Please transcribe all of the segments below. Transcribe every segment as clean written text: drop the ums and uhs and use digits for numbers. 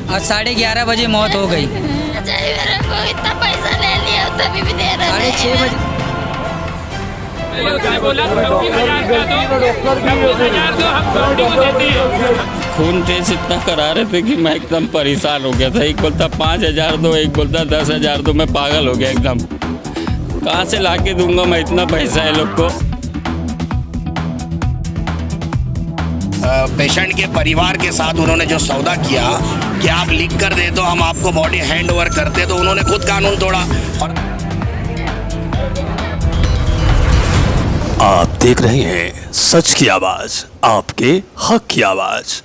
और 11:30 बजे मौत हो गई। इतना पैसा ले लिया तभी भी दे रहा है। 6:30 बजे खून टेस्ट इतना करा रहे थे कि मैं एकदम परेशान हो गया था। एक बोलता 5,000 दो, एक बोलता 10,000 दो। मैं पागल हो गया एकदम। कहाँ से लाके दूंगा मैं इतना पैसा है लोग को। पेशेंट के परिवार के साथ उन्होंने जो सौदा किया कि आप लिख कर दे तो हम आपको बॉडी हैंड ओवर करते, तो उन्होंने खुद कानून तोड़ा। और आप देख रहे हैं सच की आवाज, आपके हक की आवाज।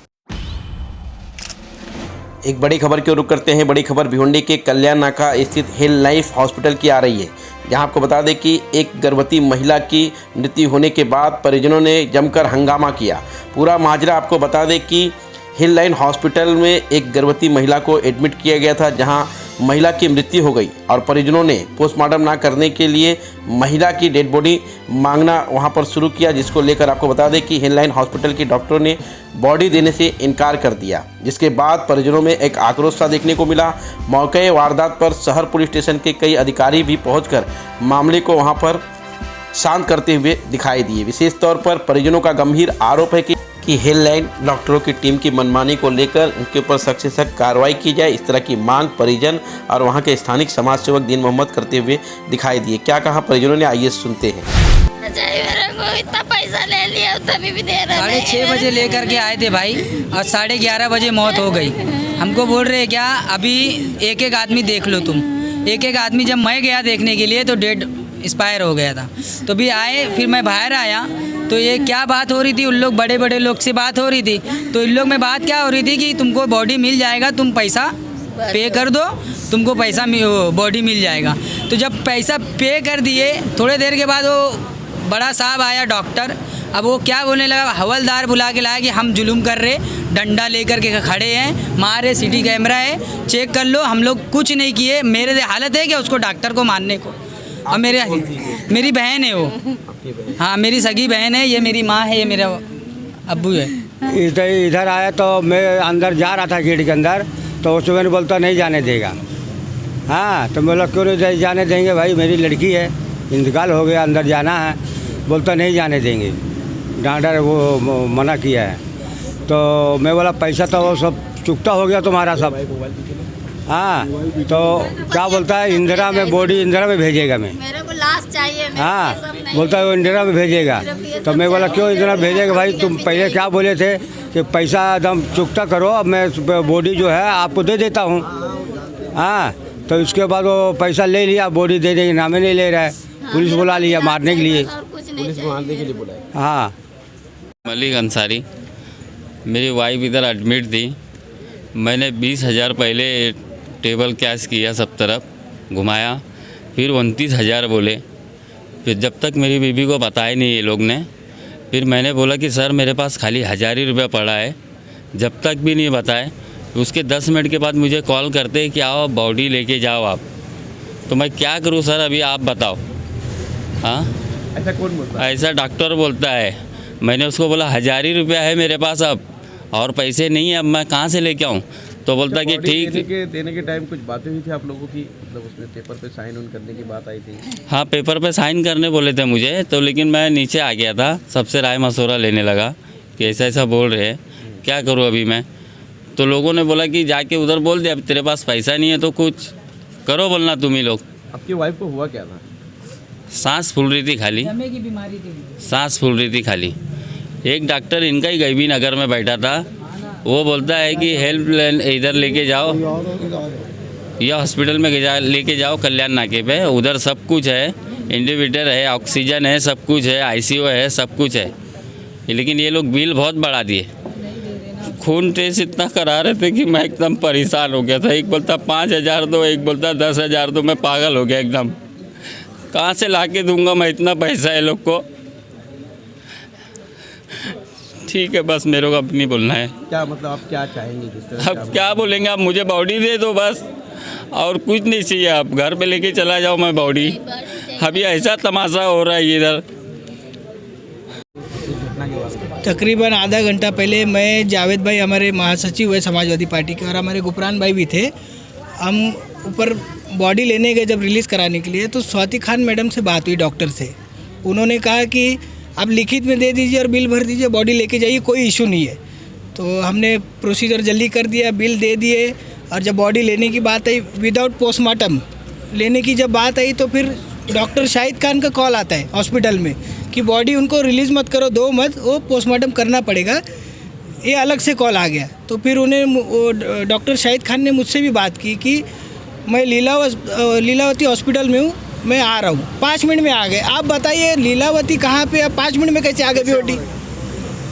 एक बड़ी खबर की ओर रुख करते हैं। बड़ी खबर भिवंडी के कल्याण नाका स्थित हिल लाइफ हॉस्पिटल की आ रही है, जहां आपको बता दें कि एक गर्भवती महिला की मृत्यु होने के बाद परिजनों ने जमकर हंगामा किया। पूरा माजरा आपको बता दें कि हिल लाइन हॉस्पिटल में एक गर्भवती महिला को एडमिट किया गया था, जहां महिला की मृत्यु हो गई और परिजनों ने पोस्टमार्टम ना करने के लिए महिला की डेड बॉडी मांगना वहां पर शुरू किया, जिसको लेकर आपको बता दें कि हिल लाइन हॉस्पिटल के डॉक्टरों ने बॉडी देने से इनकार कर दिया, जिसके बाद परिजनों में एक आक्रोश सा देखने को मिला। मौके वारदात पर शहर पुलिस स्टेशन के कई अधिकारी भी पहुंचकर मामले को वहां पर शांत करते हुए दिखाई दिए। विशेष तौर पर परिजनों का गंभीर आरोप है कि हिल लाइन डॉक्टरों की टीम की मनमानी को लेकर उनके ऊपर सख्त से सख्त कार्रवाई की जाए। इस तरह की मांग परिजन और वहां के स्थानिक समाज सेवक दीन मोहम्मद करते हुए दिखाई दिए। क्या कहा परिजनों ने, आइए सुनते हैं। इतना पैसा ले लिया तभी भी दे रहा है। 6:30 बजे लेकर के आए थे भाई और 11:30 बजे मौत हो गई। हमको बोल रहे क्या अभी एक एक आदमी देख लो तुम। एक एक आदमी, जब मैं गया देखने के लिए तो डेड एक्सपायर हो गया था। तो भी आए, फिर मैं बाहर आया तो ये क्या बात हो रही थी, उन लोग बड़े बड़े लोग से बात हो रही थी। तो इन लोग में बात क्या हो रही थी कि तुमको बॉडी मिल जाएगा, तुम पैसा पे कर दो, तुमको पैसा बॉडी मिल जाएगा। तो जब पैसा पे कर दिए, थोड़े देर के बाद वो बड़ा साहब आया डॉक्टर। अब वो क्या बोलने लगा, हवलदार बुला के लाया कि हम जुलूम कर रहे, डंडा लेकर के खड़े हैं, मारे, सीटी कैमरा है, चेक कर लो। हम लोग कुछ नहीं किए। मेरे हालत है क्या उसको डॉक्टर को मारने को। और मेरी बहन है वो, हाँ मेरी सगी बहन है, ये मेरी माँ है, ये मेरा अब्बू है। इधर आया तो मैं अंदर जा रहा था गेट के अंदर, तो उसमें मैंने बोलता नहीं जाने देगा। हाँ तो बोला क्यों नहीं जाने देंगे भाई, मेरी लड़की है, इंतकाल हो गया, अंदर जाना है। बोलता नहीं जाने देंगे, डॉक्टर वो मना किया है। तो मैं बोला पैसा तो वो सब चुकता हो गया तुम्हारा सब। हाँ तो क्या बोलता है, इंदिरा में बॉडी इंदिरा में भेजेगा, मैं मेरे को लाश चाहिए। हाँ बोलता है वो इंदिरा में भेजेगा। तो मैं बोला क्यों इंदिरा भेजेगा भाई, तुम पहले क्या बोले थे कि पैसा एकदम चुकता करो, अब मैं बॉडी जो है आपको दे देता हूँ। हाँ तो उसके बाद वो पैसा ले लिया, बॉडी देने के नाम नहीं ले रहा है। पुलिस बुला लिया मारने के लिए, पुलिस मारने के लिए बुलाया। हाँ मलिक अंसारी, मेरी वाइफ इधर एडमिट थी। मैंने 20,000 पहले टेबल कैश किया, सब तरफ घुमाया, फिर 29,000 बोले। फिर जब तक मेरी बीवी को बताया नहीं ये लोग ने, फिर मैंने बोला कि सर मेरे पास खाली 1,000 ही रुपया पड़ा है। जब तक भी नहीं बताए, उसके 10 मिनट के बाद मुझे कॉल करते हैं कि आओ बॉडी लेके जाओ आप। तो मैं क्या करूं सर, अभी आप बताओ। हाँ ऐसा कौन बोलता है? ऐसा डॉक्टर बोलता है। मैंने उसको बोला 1,000 ही रुपया है मेरे पास अब, और पैसे नहीं है, अब मैं कहाँ से लेके आऊँ। तो बोलता कि ठीक। देने के टाइम कुछ बातें हुई थी आप लोगों की, मतलब उसमें पेपर पे साइन उन करने की बात आई थी? हाँ पेपर पे साइन करने बोले थे मुझे, तो लेकिन मैं नीचे आ गया था, सबसे राय मशवरा लेने लगा कि ऐसा ऐसा बोल रहे हैं, क्या करूँ अभी मैं। तो लोगों ने बोला कि जाके उधर बोल दे, अब तेरे पास पैसा नहीं है तो कुछ करो बोलना तुम ही लोग। आपकी वाइफ को हुआ क्या था? सांस फूल रही थी खाली, दमे की बीमारी थी, सांस फूल रही थी खाली। एक डॉक्टर इनका ही गईबी नगर में बैठा था, वो बोलता है कि हेल्प लाइन इधर लेके जाओ, या हॉस्पिटल में लेके जाओ कल्याण नाके पे, उधर सब कुछ है, इंडिकेटर है, ऑक्सीजन है, सब कुछ है, आईसीयू है, सब कुछ है। लेकिन ये लोग बिल बहुत बढ़ा दिए। खून टेस्ट इतना करा रहे थे कि मैं एकदम परेशान हो गया था। एक बोलता 5,000 दो, एक बोलता 10,000 दो। मैं पागल हो गया एकदम। कहाँ से लाके दूंगा मैं इतना पैसा ये लोग को। ठीक है, बस मेरे को अब नहीं बोलना है। क्या मतलब आप क्या चाहेंगे? किस तरह अब क्या बोलेंगे, आप मुझे बॉडी दे दो बस, और कुछ नहीं चाहिए। आप घर पे लेके चला जाओ मैं बॉडी। अभी ऐसा तमाशा हो रहा है इधर। तकरीबन आधा घंटा पहले मैं, जावेद भाई हमारे महासचिव है समाजवादी पार्टी के, और हमारे गुफरान भाई भी थे। हम ऊपर बॉडी लेने गए जब रिलीज़ कराने के लिए, तो स्वाति खान मैडम से बात हुई डॉक्टर से। उन्होंने कहा कि आप लिखित में दे दीजिए और बिल भर दीजिए, बॉडी लेके जाइए, कोई इशू नहीं है। तो हमने प्रोसीजर जल्दी कर दिया, बिल दे दिए। और जब बॉडी लेने की बात आई, विदाउट पोस्टमार्टम लेने की जब बात आई, तो फिर डॉक्टर शाहिद खान का कॉल आता है हॉस्पिटल में कि बॉडी उनको रिलीज़ मत करो, दो मत, वो पोस्टमार्टम करना पड़ेगा। ये अलग से कॉल आ गया। तो फिर उन्हें डॉक्टर शाहिद खान ने मुझसे भी बात की कि मैं लीलावती हॉस्पिटल में हूँ, मैं आ रहा हूँ। 5 मिनट में आ गए। आप बताइए लीलावती कहाँ पे, अब 5 मिनट में कैसे आ गए बीओटी?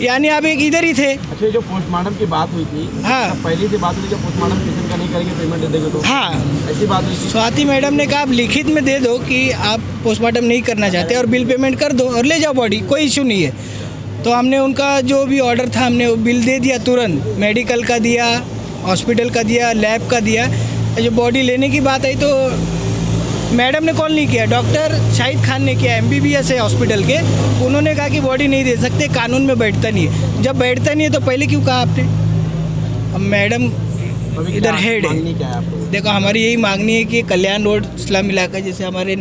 यानी आप एक इधर ही थे। अच्छा, जो पोस्टमार्टम की बात हुई थी, हाँ, पहले से बात हुई, जो पोस्टमार्टम पेशेंट का नहीं करेंगे पेमेंट दे देंगे, तो हाँ ऐसी बात हुई थी। स्वाति मैडम ने कहा आप लिखित में दे दो कि आप पोस्टमार्टम नहीं करना चाहते और बिल पेमेंट कर दो और ले जाओ बॉडी, कोई इशू नहीं है। तो हमने उनका जो भी ऑर्डर था, हमने वो बिल दे दिया तुरंत, मेडिकल का दिया, हॉस्पिटल का दिया, लैब का दिया। जो बॉडी लेने की बात आई तो मैडम ने कॉल नहीं किया, डॉक्टर शाहिद खान ने किया, MBBS है हॉस्पिटल के। उन्होंने कहा कि बॉडी नहीं दे सकते, कानून में बैठता नहीं है। जब बैठता नहीं है तो पहले क्यों कहा आपने? अब मैडम इधर हेड है। देखो, हमारी यही मांगनी है कि कल्याण रोड स्लम इलाका, जैसे हमारे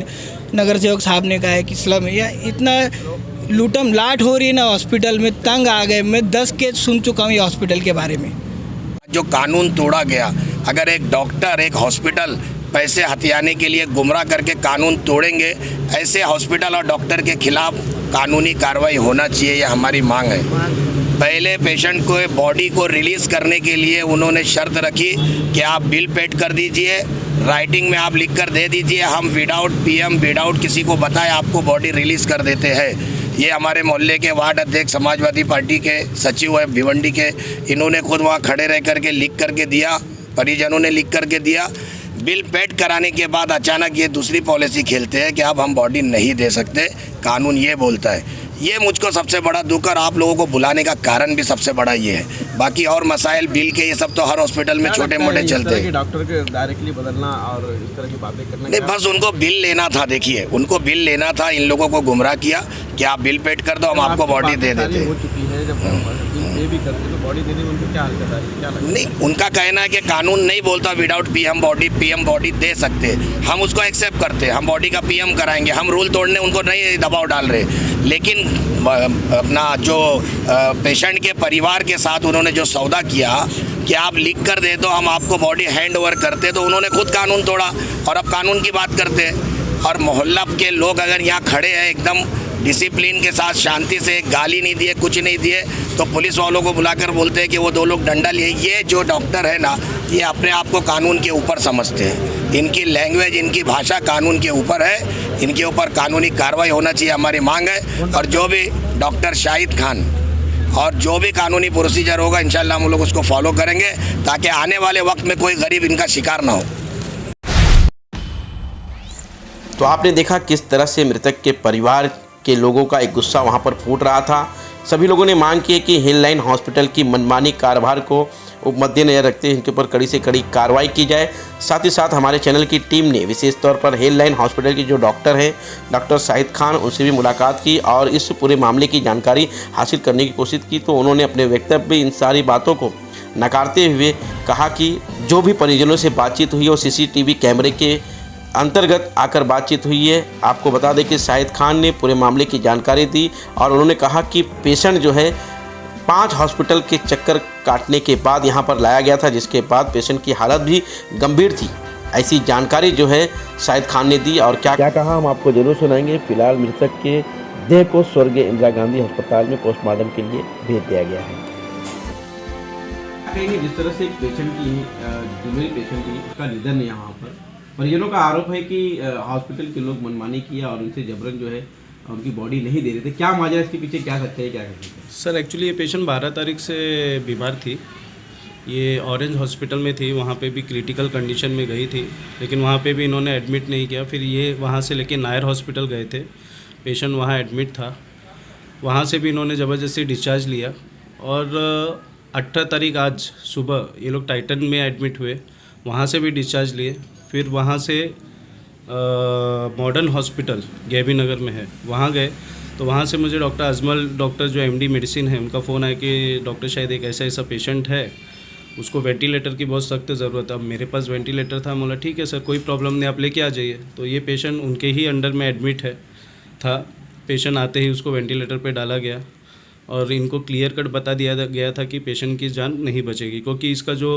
नगर सेवक साहब ने कहा है कि स्लम है, या इतना लूटम लाट हो रही है ना हॉस्पिटल में, तंग आ गए। मैं 10 केस सुन चुका हूँ ये हॉस्पिटल के बारे में। जो कानून तोड़ा गया, अगर एक डॉक्टर, एक हॉस्पिटल पैसे हथियाने के लिए गुमराह करके कानून तोड़ेंगे, ऐसे हॉस्पिटल और डॉक्टर के खिलाफ कानूनी कार्रवाई होना चाहिए, यह हमारी मांग है। पहले पेशेंट को बॉडी को रिलीज़ करने के लिए उन्होंने शर्त रखी कि आप बिल पेड कर दीजिए, राइटिंग में आप लिख कर दे दीजिए, हम विदाउट PM, विदाउट किसी को बताए आपको बॉडी रिलीज़ कर देते हैं। ये हमारे मोहल्ले के वार्ड अध्यक्ष समाजवादी पार्टी के सचिव है भिवंडी के, इन्होंने खुद वहाँ खड़े रह करके लिख करके दिया, परिजनों ने लिख करके दिया। बिल पेड कराने के बाद अचानक ये दूसरी पॉलिसी खेलते हैं कि अब हम बॉडी नहीं दे सकते, कानून ये बोलता है। ये मुझको सबसे बड़ा दुख, और आप लोगों को बुलाने का कारण भी सबसे बड़ा ये है। बाकी और मसाइल बिल के ये सब तो हर हॉस्पिटल में छोटे मोटे चलते हैं। डॉक्टर के डायरेक्टली बदलना और इस तरह की बातें करना, नहीं, बस उनको बिल लेना था। देखिए, उनको बिल लेना था, इन लोगों को गुमराह किया कि आप बिल पेड कर दो, हम आपको बॉडी दे देते हैं। हो चुकी है, जब ये भी करते तो बॉडी देने में उनको क्या हरकत आ रही है, क्या लगता है? नहीं, उनका कहना है कि कानून नहीं बोलता विदाउट PM बॉडी दे सकते। हम उसको एक्सेप्ट करते हैं, हम बॉडी का PM कराएंगे, हम रूल तोड़ने उनको नहीं दबाव डाल रहे। लेकिन अपना जो पेशेंट के परिवार के साथ उन्होंने जो सौदा किया कि आप लिख कर दे दो, हम आपको बॉडी हैंड ओवर करते, तो उन्होंने खुद कानून तोड़ा और अब कानून की बात करते हैं। और मोहल्ला के लोग अगर यहाँ खड़े हैं एकदम डिसिप्लिन के साथ, शांति से, गाली नहीं दिए, कुछ नहीं दिए, तो पुलिस वालों को बुलाकर बोलते हैं कि वो 2 लोग डंडा लिए। ये जो डॉक्टर है ना, ये अपने आप को कानून के ऊपर समझते हैं। इनकी लैंग्वेज, इनकी भाषा कानून के ऊपर है, इनके ऊपर कानूनी कार्रवाई होना चाहिए, हमारी मांग है। और जो भी डॉक्टर शाहिद खान और जो भी कानूनी प्रोसीजर होगा, इंशाल्लाह हम लोग उसको फॉलो करेंगे, ताकि आने वाले वक्त में कोई गरीब इनका शिकार ना हो। तो आपने देखा किस तरह से मृतक के परिवार के लोगों का एक गुस्सा वहां पर फूट रहा था। सभी लोगों ने मांग की है कि हिल लाइन हॉस्पिटल की मनमानी कारोबार को मद्देनजर रखते हुए इनके ऊपर कड़ी से कड़ी कार्रवाई की जाए। साथ ही साथ हमारे चैनल की टीम ने विशेष तौर पर हिल लाइन हॉस्पिटल के जो डॉक्टर हैं, डॉक्टर शाहिद खान, उनसे भी मुलाकात की और इस पूरे मामले की जानकारी हासिल करने की कोशिश की। तो उन्होंने अपने वक्तव्य में इन सारी बातों को नकारते हुए कहा कि जो भी परिजनों से बातचीत हुई वो CCTV कैमरे के अंतर्गत आकर बातचीत हुई है। आपको बता दें कि शाहिद खान ने पूरे मामले की जानकारी दी और उन्होंने कहा कि पेशेंट जो है 5 हॉस्पिटल के चक्कर काटने के बाद यहाँ पर लाया गया था, जिसके बाद पेशेंट की हालत भी गंभीर थी। ऐसी जानकारी जो है शाहिद खान ने दी और क्या कहा हम आपको जरूर सुनाएंगे। फिलहाल मृतक के देह को स्वर्गीय इंदिरा गांधी अस्पताल में पोस्टमार्टम के लिए भेज दिया गया है। जिस तरह से एक पेशेंट की, फीमेल पेशेंट की, उसका निधन है यहाँ पर, परिजनों का आरोप है कि हॉस्पिटल के लोग मनमानी किया और उनसे जबरन जो है उनकी बॉडी नहीं दे रहे थे। क्या माजरा, इसके पीछे क्या सच्चाई है, क्या कहते हैं? सर, एक्चुअली ये पेशेंट 12 तारीख से बीमार थी। ये ऑरेंज हॉस्पिटल में थी, वहाँ पे भी क्रिटिकल कंडीशन में गई थी, लेकिन वहाँ पे भी इन्होंने एडमिट नहीं किया। फिर ये वहाँ से लेके नायर हॉस्पिटल गए थे, पेशेंट वहाँ एडमिट था, वहाँ से भी इन्होंने ज़बरदस्ती डिस्चार्ज लिया और 18 तारीख आज सुबह ये लोग टाइटन में एडमिट हुए, वहाँ से भी डिस्चार्ज लिए। फिर वहाँ से मॉडर्न हॉस्पिटल गैबी नगर में है, वहाँ गए तो वहाँ से मुझे डॉक्टर अजमल, डॉक्टर जो MD मेडिसिन है, उनका फ़ोन आया कि डॉक्टर शायद एक ऐसा ऐसा पेशेंट है, उसको वेंटिलेटर की बहुत सख्त ज़रूरत है। अब मेरे पास वेंटिलेटर था, बोला ठीक है सर, कोई प्रॉब्लम नहीं, आप लेके आ जाइए। तो ये पेशेंट उनके ही अंडर में एडमिट था। पेशेंट आते ही उसको वेंटिलेटर पे डाला गया और इनको क्लियर कट बता दिया गया था कि पेशेंट की जान नहीं बचेगी, क्योंकि इसका जो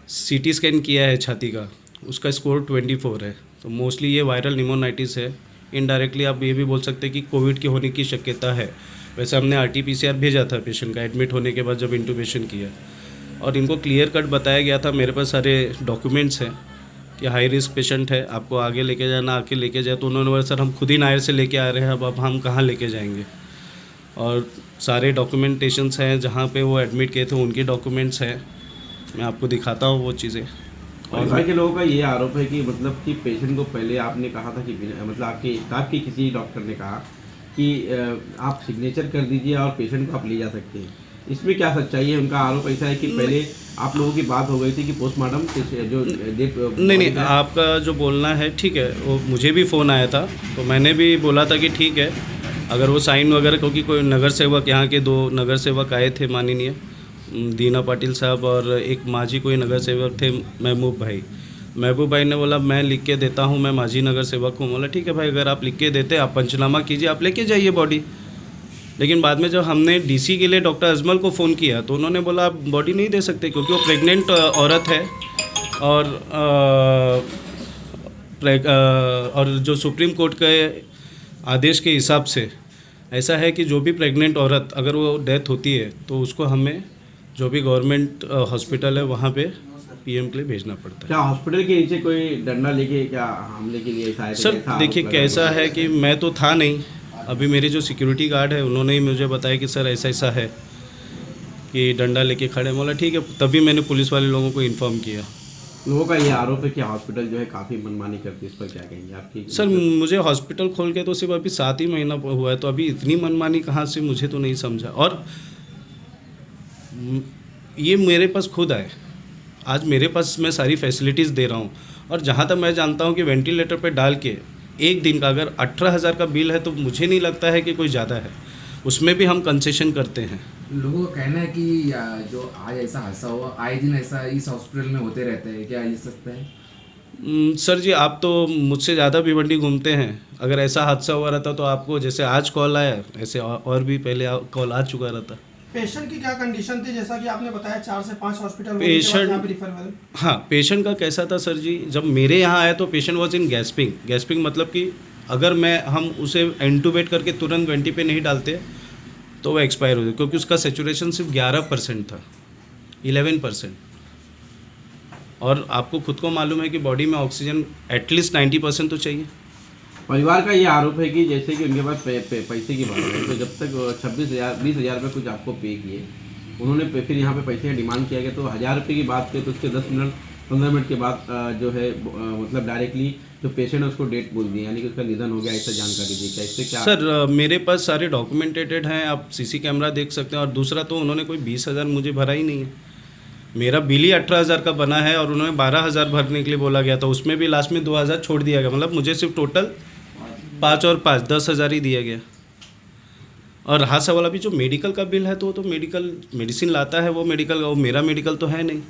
CT स्कैन किया है छाती का, उसका स्कोर 24 है। तो मोस्टली ये वायरल निमोनाइटिस है। इनडायरेक्टली आप ये भी बोल सकते हैं कि कोविड के होने की शक्यता है। वैसे हमने RT-PCR भेजा था पेशेंट का एडमिट होने के बाद जब इंटूबेशन किया, और इनको क्लियर कट बताया गया था, मेरे पास सारे डॉक्यूमेंट्स हैं कि हाई रिस्क पेशेंट है, आपको आगे लेके जाना, आके लेके जाए। तो उन्होंने बोला सर हम खुद ही नायर से लेके आ रहे हैं, अब हम कहाँ लेके जाएंगे। और सारे डॉक्यूमेंटेशंस हैं, जहाँ पे वो एडमिट किए थे उनके डॉक्यूमेंट्स हैं, मैं आपको दिखाता हूँ वो चीज़ें। और घर के लोगों का ये आरोप है कि मतलब कि पेशेंट को पहले आपने कहा था कि मतलब आपके स्टाफ के किसी डॉक्टर ने कहा कि आप सिग्नेचर कर दीजिए और पेशेंट को आप ले जा सकते हैं। इसमें क्या सच्चाई है? उनका आरोप ऐसा है कि पहले आप लोगों की बात हो गई थी कि पोस्टमार्टम जो डेट नहीं, आपका जो बोलना है ठीक है, वो मुझे भी फ़ोन आया था, तो मैंने भी बोला था कि ठीक है, अगर वो साइन वगैरह, क्योंकि कोई नगर सेवक, यहाँ के 2 नगर सेवक आए थे माननीय दीना पाटिल साहब और एक माजी कोई नगर सेवक थे महबूब भाई ने बोला मैं लिख के देता हूँ, मैं माजी नगर सेवक हूँ। बोला ठीक है भाई, अगर आप लिख के देते, आप पंचनामा कीजिए, आप लेके जाइए बॉडी। लेकिन बाद में जब हमने DC के लिए डॉक्टर अजमल को फ़ोन किया तो उन्होंने बोला आप बॉडी नहीं दे सकते, क्योंकि वो प्रेग्नेंट औरत है। और जो सुप्रीम कोर्ट के आदेश के हिसाब से ऐसा है कि जो भी प्रेग्नेंट औरत अगर वो डेथ होती है तो उसको हमें जो भी गवर्नमेंट हॉस्पिटल है वहाँ पे PM के लिए भेजना पड़ता है। क्या हॉस्पिटल के नीचे कोई डंडा लेके क्या हमले के लिए ऐसा है? सर देखिए कैसा है कि मैं तो था नहीं, अभी मेरे जो सिक्योरिटी गार्ड है उन्होंने ही मुझे बताया कि सर ऐसा ऐसा है कि डंडा लेके खड़े। बोला ठीक है, तभी मैंने पुलिस वाले लोगों को इन्फॉर्म किया। लोगों का ये आरोप है कि हॉस्पिटल जो है काफ़ी मनमानी करती है, इस पर क्या कहेंगे आपकी? सर मुझे हॉस्पिटल खोल के तो सिर्फ अभी 7 ही महीना हुआ है, तो अभी इतनी मनमानी कहाँ से, मुझे तो नहीं समझा। और ये मेरे पास खुद आए, आज मेरे पास मैं सारी फैसिलिटीज़ दे रहा हूँ, और जहाँ तक मैं जानता हूँ कि वेंटिलेटर पे डाल के एक दिन का अगर 18,000 का बिल है तो मुझे नहीं लगता है कि कोई ज़्यादा है, उसमें भी हम कंसेशन करते हैं। लोगों का कहना है कि जो आज ऐसा हादसा हुआ, आए दिन ऐसा इस हॉस्पिटल में होते रहता है, क्या ये सकता है? सर जी आप तो मुझसे ज़्यादा भिवंडी घूमते हैं, अगर ऐसा हादसा हुआ रहता तो आपको जैसे आज कॉल आया, ऐसे और भी पहले कॉल आ चुका रहता। पेशेंट की क्या कंडीशन थी? जैसा कि आपने बताया 4 से 5 हॉस्पिटल पेशेंट, हाँ पेशेंट का कैसा था सर जी, जब मेरे यहाँ आया तो पेशेंट वॉज इन गैस्पिंग मतलब कि अगर हम उसे इंटूबेट करके तुरंत वेंटी पे नहीं डालते तो वो एक्सपायर हो जाए, क्योंकि उसका सेचुरेशन सिर्फ 11% था, 11%। और आपको खुद को मालूम है कि बॉडी में ऑक्सीजन एटलीस्ट 90% तो चाहिए। परिवार का ये आरोप है कि जैसे कि उनके पास पैसे की बात है, तो जब तक 20,000 रुपये कुछ आपको पे किए, उन्होंने फिर यहाँ पे पैसे का डिमांड किया गया, तो 1,000 रुपये की बात की तो उसके 10-15 मिनट के बाद जो है मतलब डायरेक्टली जो पेशेंट है उसको डेट बोल दी, यानी कि उसका निधन हो गया, ऐसा जानकारी दी। क्या इससे क्या? सर मेरे पास सारे डॉक्यूमेंटेड हैं, आप CC कैमरा देख सकते हैं। और दूसरा तो उन्होंने कोई 20,000 मुझे भरा ही नहीं है, मेरा बिल ही 18,000 का बना है और उन्होंने 12,000 भरने के लिए बोला गया था, उसमें भी लास्ट में 2,000 छोड़ दिया गया, मतलब मुझे सिर्फ टोटल 5 और 5 10,000 ही दिया गया। और रहा वाला भी जो मेडिकल का बिल है तो वो तो मेडिकल मेडिसिन लाता है, वो मेडिकल, वो मेरा मेडिकल तो है नहीं।